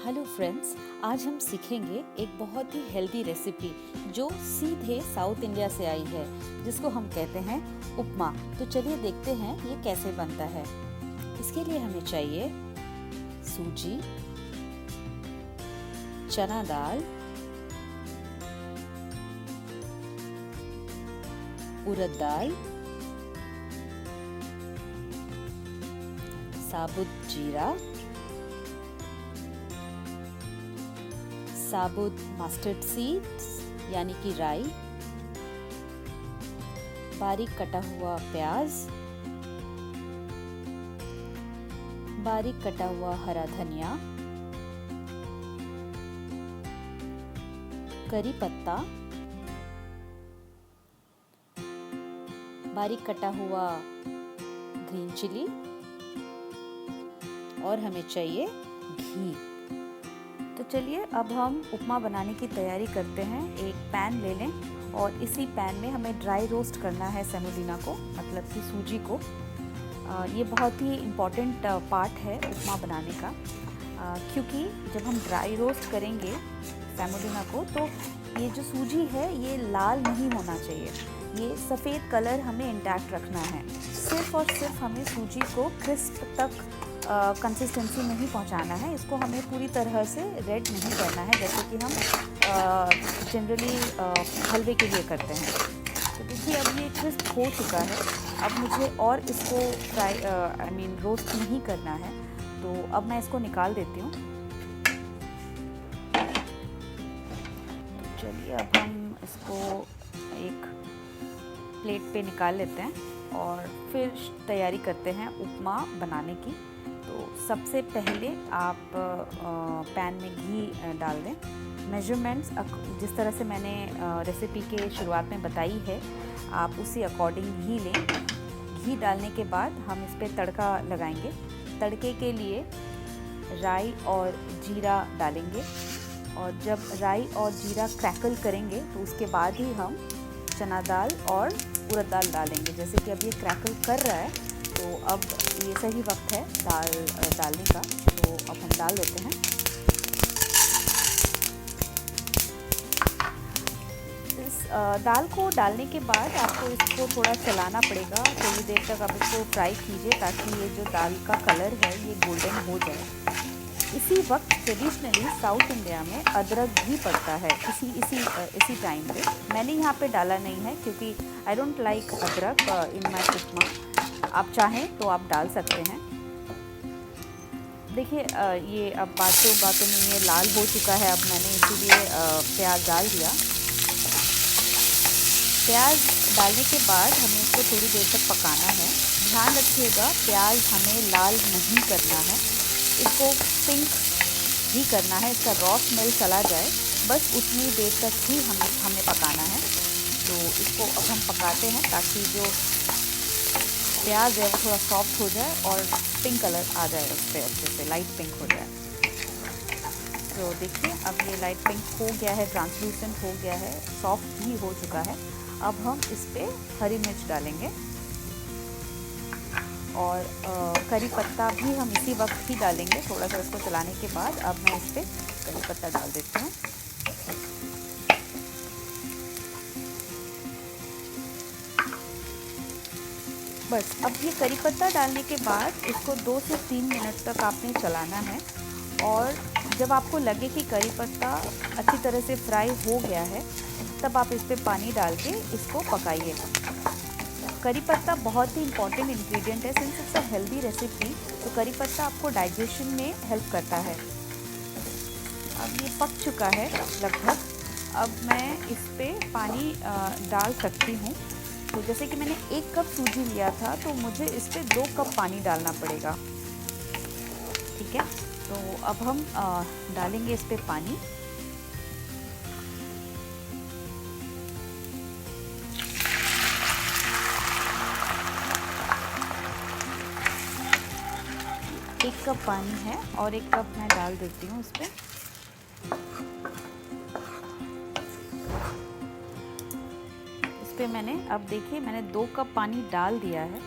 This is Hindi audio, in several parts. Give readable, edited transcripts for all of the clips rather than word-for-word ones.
हेलो फ्रेंड्स, आज हम सीखेंगे एक बहुत ही हेल्दी रेसिपी जो सीधे साउथ इंडिया से आई है, जिसको हम कहते हैं उपमा। तो चलिए देखते हैं ये कैसे बनता है। इसके लिए हमें चाहिए सूजी, चना दाल, उड़द दाल, साबुत जीरा, साबुत मस्टर्ड सीड्स यानी कि राई, बारीक कटा हुआ प्याज, बारीक कटा हुआ हरा धनिया, करी पत्ता, बारीक कटा हुआ ग्रीन चिली और हमें चाहिए घी। तो चलिए अब हम उपमा बनाने की तैयारी करते हैं। एक पैन ले लें और इसी पैन में हमें ड्राई रोस्ट करना है सेमोलिना को, मतलब कि सूजी को। ये बहुत ही इम्पॉर्टेंट पार्ट है उपमा बनाने का, क्योंकि जब हम ड्राई रोस्ट करेंगे सेमोलिना को तो ये जो सूजी है ये लाल नहीं होना चाहिए, ये सफ़ेद कलर हमें इंटैक्ट रखना है। सिर्फ और सिर्फ हमें सूजी को क्रिस्प तक कंसिस्टेंसी में ही पहुंचाना है। इसको हमें पूरी तरह से रेड नहीं करना है, जैसे कि हम जनरली हलवे के लिए करते हैं। तो देखिए अब ये क्रिस्प हो चुका है। अब मुझे और इसको रोस्ट नहीं करना है, तो अब मैं इसको निकाल देती हूँ। तो चलिए अब हम इसको एक प्लेट पे निकाल लेते हैं और फिर तैयारी करते हैं उपमा बनाने की। तो सबसे पहले आप पैन में घी डाल दें। मेजरमेंट्स जिस तरह से मैंने रेसिपी के शुरुआत में बताई है, आप उसी अकॉर्डिंग घी लें। घी डालने के बाद हम इस पर तड़का लगाएंगे। तड़के के लिए राई और जीरा डालेंगे, और जब राई और जीरा क्रैकल करेंगे तो उसके बाद ही हम चना दाल और उड़द दाल डालेंगे। जैसे कि अब ये क्रैकल कर रहा है, तो अब ये सही वक्त है दाल डालने का। तो अब हम डाल देते हैं। इस दाल को डालने के बाद आपको इसको थोड़ा चलाना पड़ेगा। थोड़ी देर तक आप इसको फ्राई कीजिए ताकि ये जो दाल का कलर है ये गोल्डन हो जाए। इसी वक्त ट्रेडिशनली साउथ इंडिया में अदरक भी पड़ता है इसी टाइम पे। मैंने यहाँ पे डाला नहीं है क्योंकि आई डोंट लाइक अदरक इन माय उपमा। आप चाहें तो आप डाल सकते हैं। देखिए ये अब बातों में ये लाल हो चुका है। अब मैंने इसीलिए प्याज डाल दिया। प्याज डालने के बाद हमें इसको थोड़ी देर तक पकाना है। ध्यान रखिएगा प्याज हमें लाल नहीं करना है, इसको पिंक ही करना है। इसका रॉ स्मेल चला जाए, बस उतनी देर तक ही हमें पकाना है। तो इसको अब हम पकाते हैं ताकि जो प्याज है वो थोड़ा सॉफ्ट हो जाए और पिंक कलर आ जाए उस पर, अच्छे से लाइट पिंक हो जाए। तो देखिए अब ये लाइट पिंक हो गया है, ट्रांसलूसेंट हो गया है, सॉफ्ट भी हो चुका है। अब हम इस पर हरी मिर्च डालेंगे और करी पत्ता भी हम इसी वक्त ही डालेंगे। थोड़ा सा इसको चलाने के बाद अब मैं इस पर करी पत्ता डाल देती हूँ। बस अब ये करी पत्ता डालने के बाद इसको 2 से 3 मिनट तक आपने चलाना है। और जब आपको लगे कि करी पत्ता अच्छी तरह से फ्राई हो गया है, तब आप इस पर पानी डाल के इसको पकाइएगा। करी पत्ता बहुत ही इम्पॉर्टेंट इंग्रेडिएंट है। Since it's a healthy recipe, तो करी पत्ता आपको डाइजेशन में हेल्प करता है। अब ये पक चुका है लगभग। अब मैं इस पर पानी डाल सकती हूँ। तो जैसे कि मैंने 1 कप सूजी लिया था, तो मुझे इस पर 2 कप पानी डालना पड़ेगा। ठीक है, तो अब हम डालेंगे इस पर पानी। एक कप पानी है और 1 कप मैं डाल देती हूँ इस पर। मैंने अब देखिए मैंने 2 कप पानी डाल दिया है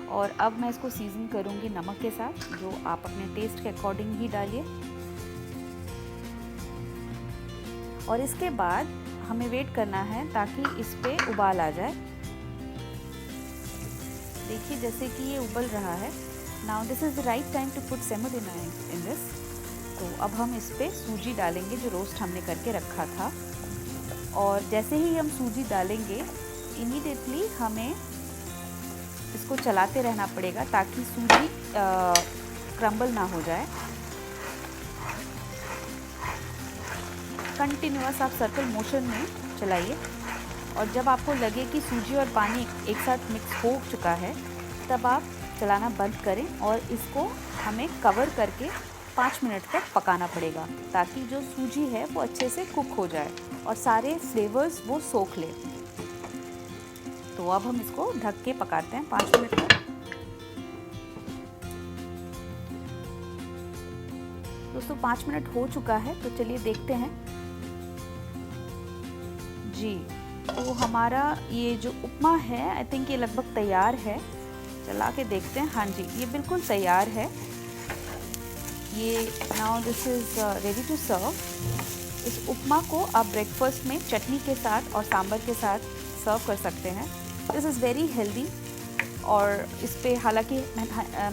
और अब मैं इसको सीजन करूँगी नमक के साथ, जो आप अपने टेस्ट के अकॉर्डिंग ही डालिए। और इसके बाद हमें वेट करना है ताकि इस पे उबाल आ जाए। देखिए जैसे कि ये उबल रहा है। Now this is the right time to put semolina in this. तो अब हम इस पे सूजी डालेंगे जो रोस्ट हमने करके रखा था, और जैसे ही हम सूजी डालेंगे इमीडिएटली हमें इसको चलाते रहना पड़ेगा ताकि सूजी क्रम्बल ना हो जाए। कंटिन्यूअस आप सर्कल मोशन में चलाइए, और जब आपको लगे कि सूजी और पानी एक साथ मिक्स हो चुका है तब आप चलाना बंद करें, और इसको हमें कवर करके 5 मिनट तक पकाना पड़ेगा ताकि जो सूजी है वो अच्छे से कुक हो जाए और सारे फ्लेवर्स वो सोख ले। तो अब हम इसको ढक के पकाते हैं 5 मिनट तक। दोस्तों 5 मिनट हो चुका है, तो चलिए देखते हैं। जी, तो हमारा ये जो उपमा है आई थिंक ये लगभग तैयार है। चला के देखते हैं। हाँ जी, ये बिल्कुल तैयार है। ये now this is ready to serve. इस उपमा को आप ब्रेकफास्ट में चटनी के साथ और सांभर के साथ सर्व कर सकते हैं। दिस इज़ वेरी हेल्दी, और इस पे हालांकि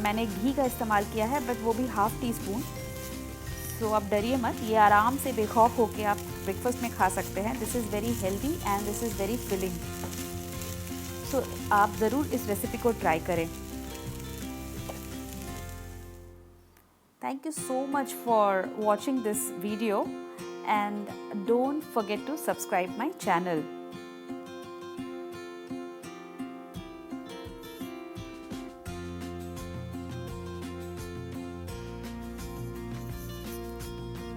मैंने घी का इस्तेमाल किया है, बट वो भी ½ टीस्पून। तो आप डरिए मत, ये आराम से बेखौफ होके आप ब्रेकफास्ट में खा सकते हैं। This is very healthy and this is very filling. So आप ज़रूर इस रेसिपी को ट्राई करें। Thank you so much for watching this video, and don't forget to subscribe my channel.